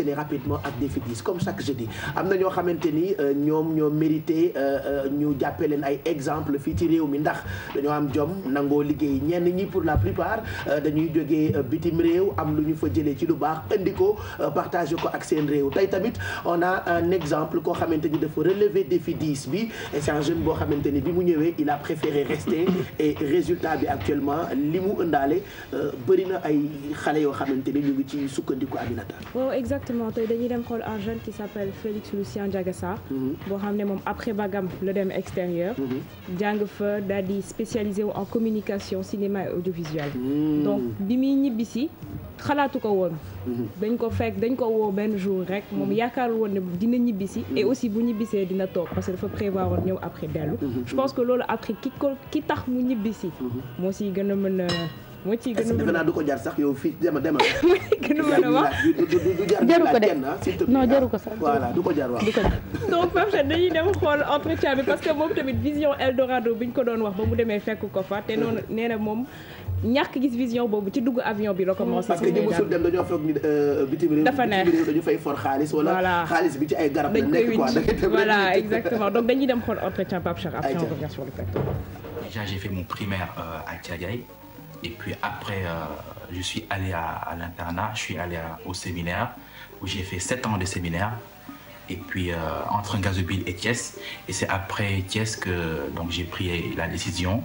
enchaîner rapidement ak défi 10 comme chaque jeudi am na ñoo xamante ni ñoom ñoo mérité ñu jàppee leen ay exemple fii ci réew mi ndax dañoo am jom nangoo liggéey ñenn ñi pour la plupart dañuy jógee bitim réew am lu ñu fa jëlee ci lu baax indi ko partagé ko ak seen réew tey tamit on a un exemple koo xamante ni dafa relever défi 10 bi et c'est un jeune boo xamante ni bi mu ñëwee il a préféré rester et résultat bi actuellement li mu ëndaale bëri na ay xale yoo xamante ni ñu ngi ci sukkandiku Aminata. waaw exactement tey dañuy dem xool un jeune qui s'appelle Félix Lucien Diaga Sarr. boo xam ne moom après bagam la dem extérieur. jàng fa daal di spécialisé wu en communication cinéma et audiovisuel. donc bi muy ñibbisi xalaatu ko woon. dañ ko woo benn jour rek moom yaakaarul woon ne dina ñibbisi. et aussi bu ñibbisee dina toog parce que dafa prévoir woon ñëw après dellu. je pense que loolu après ki tax mu ñibbisi. moo siy gën a mën a. moo ciy gën a mën a defe naa du ko jar sax yow fii demal. gën a mën a wax jaru ko de non jaru ko sax. voilà du ko jar wax. donc Pape Cheikh dañuy dem xool entretien bi parce que moom tamit vision Eldorado bi ñu ko doon wax ba mu demee fekk ko fa te noonu nee na moom ñàkk gis vision boobu ci dugg avion bi la commencé. parce que ñi musul dem dañoo foog ni bitim réew. dafa neex dañu fay for xaalis. wala xaalis bi ci ay garab la nekk quoi. voilà exactement donc dañuy dem xool entretien Pape Cheikh après on revient sur le plateau. Déjà j'ai fait mon primaire à Thiadiaye. Et puis après, je suis allé à l'internat, je suis allé au séminaire, où j'ai fait 7 ans de séminaire. Et puis entre Ngazobil et Thiès. Et c'est après Thiès que donc, j'ai pris la décision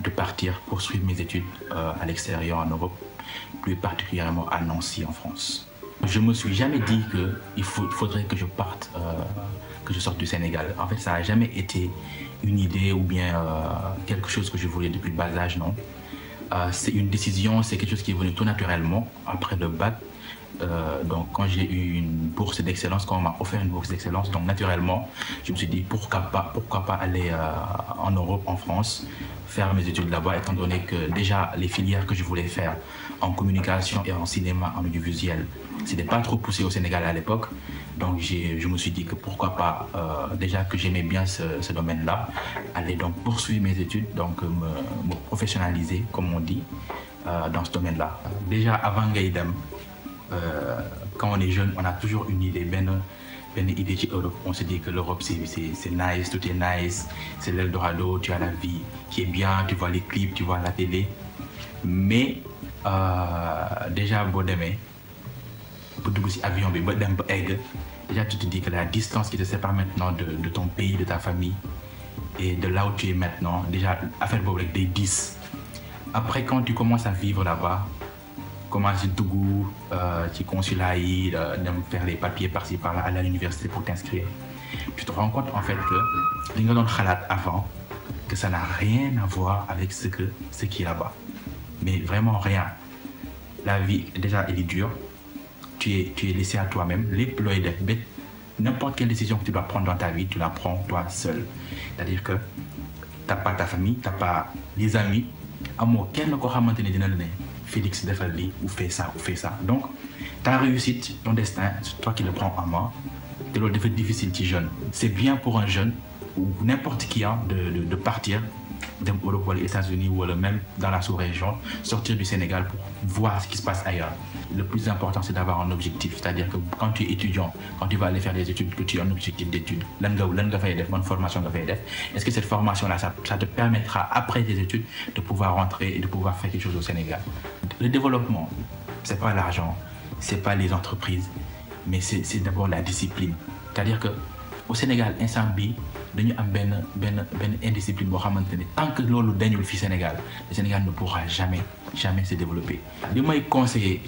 de partir poursuivre mes études à l'extérieur en Europe, plus particulièrement à Nancy en France. Je me suis jamais dit qu'il faudrait que je parte, que je sorte du Sénégal. En fait, ça n'a jamais été une idée ou bien quelque chose que je voulais depuis le bas âge, non. C'est une décision, c'est quelque chose qui est venu tout naturellement après le bac. Donc quand j'ai eu une bourse d'excellence, quand on m'a offert une bourse d'excellence, donc naturellement, je me suis dit pourquoi pas aller en Europe, en France, faire mes études là-bas, étant donné que déjà les filières que je voulais faire en communication et en cinéma, en audiovisuel, c'était pas trop poussé au Sénégal à l'époque. Donc je me suis dit que pourquoi pas, déjà que j'aimais bien ce domaine-là, aller donc poursuivre mes études, donc me professionnaliser, comme on dit, dans ce domaine-là. Déjà avant Gaïdem, quand on est jeune, on a toujours une idée, une idée de l'Europe. On se dit que l'Europe c'est nice, tout est nice, c'est l'Eldorado, tu as la vie qui est bien, tu vois les clips, tu vois la télé. Mais déjà, bon demain, pour dugg ci avion bi ba dem ba egg déjà tu te dis que la distance qui te sépare maintenant de ton pays, de ta famille et de là où tu es maintenant, déjà affaire boobu rek day 10. Après quand tu commences à vivre là-bas, commencer dugg ci consulat yi dem faire les papiers par-ci par-là, aller à l'université pour t'inscrire, tu te rends compte en fait que li nga doon xalaat avant, que ça n'a rien à voir avec ce qui est là-bas, mais vraiment rien. La vie déjà elle est dure. Tu es laissé à toi-même. N'importe quelle décision que tu dois prendre dans ta vie, tu la prends toi seul. C'est-à-dire que tu n'as pas ta famille, tu n'as pas les amis. Amoo kenn koo xamante ne dina la ne Félix defal lii ou fais ça ou fais ça. Donc ta réussite, ton destin, c'est toi qui le prends en main. te loolu dafa difficile ci jeune. C'est bien pour un jeune ou n'importe qui de partir dem Europe wala États-Unis wala même dans la sous-région, sortir du Sénégal pour voir ce qui se passe ailleurs. Le plus important, c'est d'avoir un objectif. C'est-à-dire que quand tu es étudiant, quand tu vas aller faire des études, que tu as un objectif d'études, lan nga fay def, bonne formation nga fay def. Est-ce que cette formation-là, ça te permettra, après tes études, de pouvoir rentrer et de pouvoir faire quelque chose au Sénégal? Le développement, c'est pas l'argent, c'est pas les entreprises, mais c'est d'abord la discipline. C'est-à-dire que au Sénégal, instant bi dañu am benn indiscipline boo xamante ne tant que loolu dañul fi Sénégal, le Sénégal ne pourra jamais se développer. li may conseiller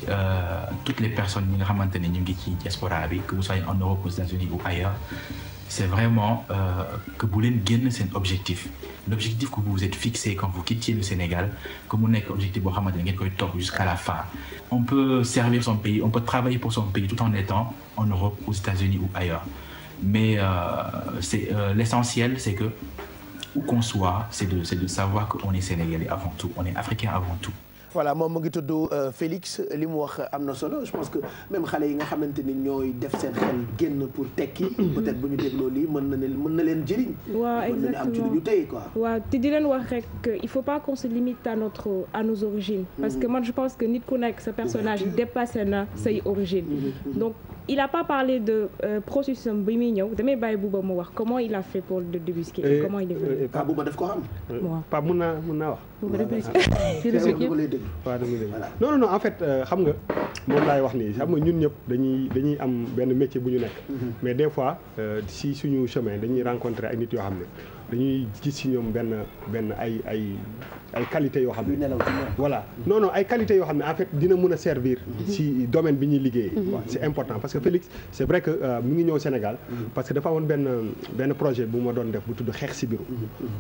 toutes les personnes ñi nga xamante ne ñu ngi ci diaspora bi, que vous soyez en Europe, aux États-Unis ou ailleurs, c'est vraiment que bu leen génn seen objectif. L'objectif que vous vous êtes fixé quand vous quittez le Sénégal, que mu nekk objectif boo xamante ne ngeen koy topp jusqu'à la fin. On peut servir son pays, on peut travailler pour son pays tout en étant en Europe, aux États-Unis ou ailleurs. Mais l'essentiel, c'est que où qu'on soit, c'est de savoir qu'on est sénégalais avant tout, on est africain avant tout. Voilà, moom mu ngi tudd Félix li mu wax am na solo. Je pense que même xale yi nga xamante ni ñooy def seen xel génn pour tekki. peut-être bu ñu dégloo lii mën na leen jëriñ. waaw exactement mën nañu am ci lu ñu tey quoi. waaw te di leen wax rek il faut pas qu'on se limite à nos origines. parce que moi je pense que nit ku nekk sa personnage dépassé na say origines. Donc il a pas parlé de processus bi muy ñëw damay bàyyi Bouba mu wax comment il a fait pour le débusquer et comment il est venu. Pape Bouba daf ko xam. waaw Pape mun naa wax. Bouba non en fait xam nga moom laay wax nii xam nga ñun ñëpp dañuy am benn métier bu ñu nekk. mais des fois si suñu chemin dañuy rencontrer ay nit yoo xam ne dañuy gis si ñoom benn ay qualité yoo xam ne. voilà non ay qualité yoo xam ne en fait dina mën a servir. si domaine bi ñuy liggéeyee. c'est important parce que Félix c'est vrai que mu ngi ñëw Sénégal. parce que dafa amoon benn projet bu ma doon def bu tudd xeex sibiru.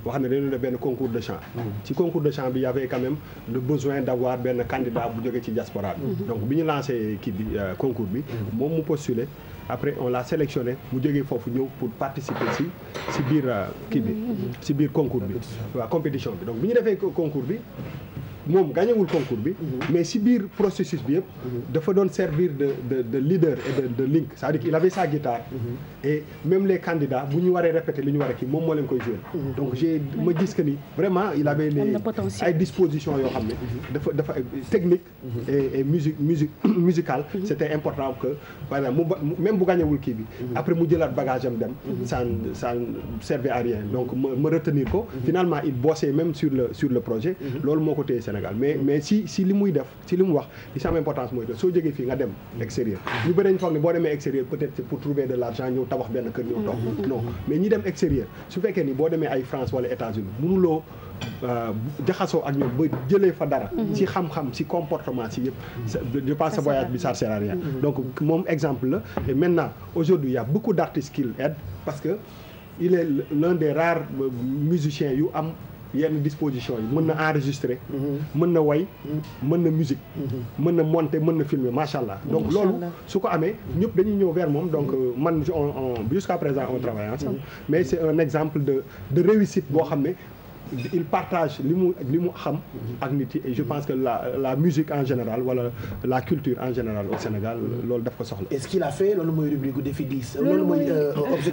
boo xam ne dañu def benn concours de chant. ci concours de chant bi y avait quand même le besoin d'avoir benn candidat bu jógee ci diaspora bi. donc bi ñu lancé kii bi concours bi. moom mu postulé. après on l'a sélectionné mu jógee foofu ñëw pour participer si biir kii bi si biir concours bi waaw compétition bi donc bi ñu defee concours bi moom gañewul concours bi mais si biir processus bi yëpp dafa doon servir de leader et de link c'est-à-dire qu'il avait sa guitare et même les candidats bu ñu waree répéter li ñu war a kii moom moo leen koy jouer donc ma gis que ni vraiment il avait ay dispositions yoo xam ne dafa technique et musicale c'était important que par exemple même bu gañewul kii bi après mu jëlaat bagage am dem ça servait à rien donc ma retenir ko finalement il bossait même sur le projet loolu moo ko téye mais si li muy def si li mu wax li sama importance mooy que soo jógee fii nga dem extérieur ñu bëri ñu foog ne boo demee extérieur peut-être c'est pour trouver de l'argent ñëw tabax benn kër ñëw toog non mais ñi dem extérieur su fekkee ni boo demee ay France wala États-Unis mënuloo jaxasoo ak ñoom ba jëlee fa dara si xam-xam si comportement si yëpp je pense que voyage bi ça sert à rien donc moom exemple la et maintenant aujourd'hui il y a beaucoup d'artistes qui l'aident parce que il est l'un des rares musiciens yu am yenn disposition yi mën na enregistrer mën na way mën na musique mën na monter mën na filmer macha allah donc loolu su ko amee ñëpp dañuy ñëw vers moom donc man jusqu'à présent on travaille ensemble mais c'est un exemple de réussite boo xam ne il partage li mu xam ak nit yi et je pense que la musique en général wala la culture en général au Sénégal loolu daf ko soxla. est-ce qu'il a fait loolu mooy rubrique défi 10. loolu mooy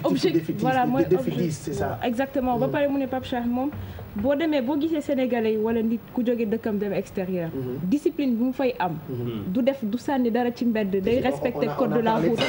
objectif défi 10 c'est ça. exactement ba pare mu ne Pape Cheikh moom boo demee boo gisee sénégalais yi wala nit ku jógee dëkkam dem extérieur. discipline bu mu fay am. du sànni dara ci mbedd day respecter code de la route.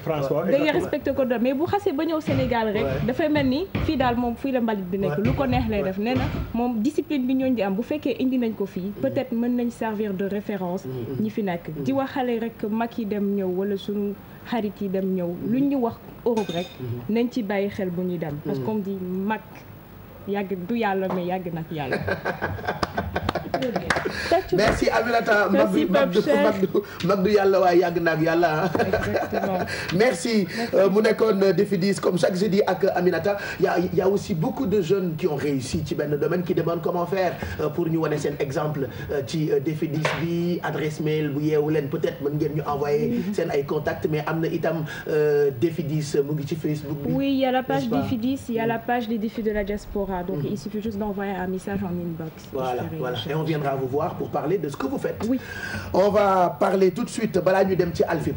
François day respecter code mais bu xasee ba ñëw Sénégal rek dafay mel ni fii daal moom fii la mbalit bi nekk lu ko neex lay def nee na moom discipline bi ñooñu di am bu fekkee indi nañ ko fii peut-être mën nañ servir de référence ñi fi nekk di wax xale rek mag yi dem ñëw wala suñu xarit yi dem ñëw luñ ñu wax Europe rek nañ ci bàyyi xel bu ñuy dem parce que comme dit mag yàgg du yàlla mais yàgg nag yàlla. merci Aminata. merci Pape Cheikh mag du yàlla waaye yàgg na ak yàlla. exactement. merci mu nekkoon défi 10 comme chaque jeudi ak Aminata y a aussi beaucoup de jeunes qui ont réussi ci benn domaine qui demandent comment faire pour ñu wane seen exemple ci défi 10 bi adresse mail bu yeewu leen peut-être mën ngeen ñu envoyer seen ay contacts mais am na itam défi 10 mu ngi ci Facebook bi. oui il y a la page défi 10 il y a la page des défis de la diaspora donc il suffit juste d'envoyer un message en inbox. voilà et on viendra vous voir pour parler de ce que vous faites. Oui. On va parler tout de suite balaa ñu dem ci Alphie.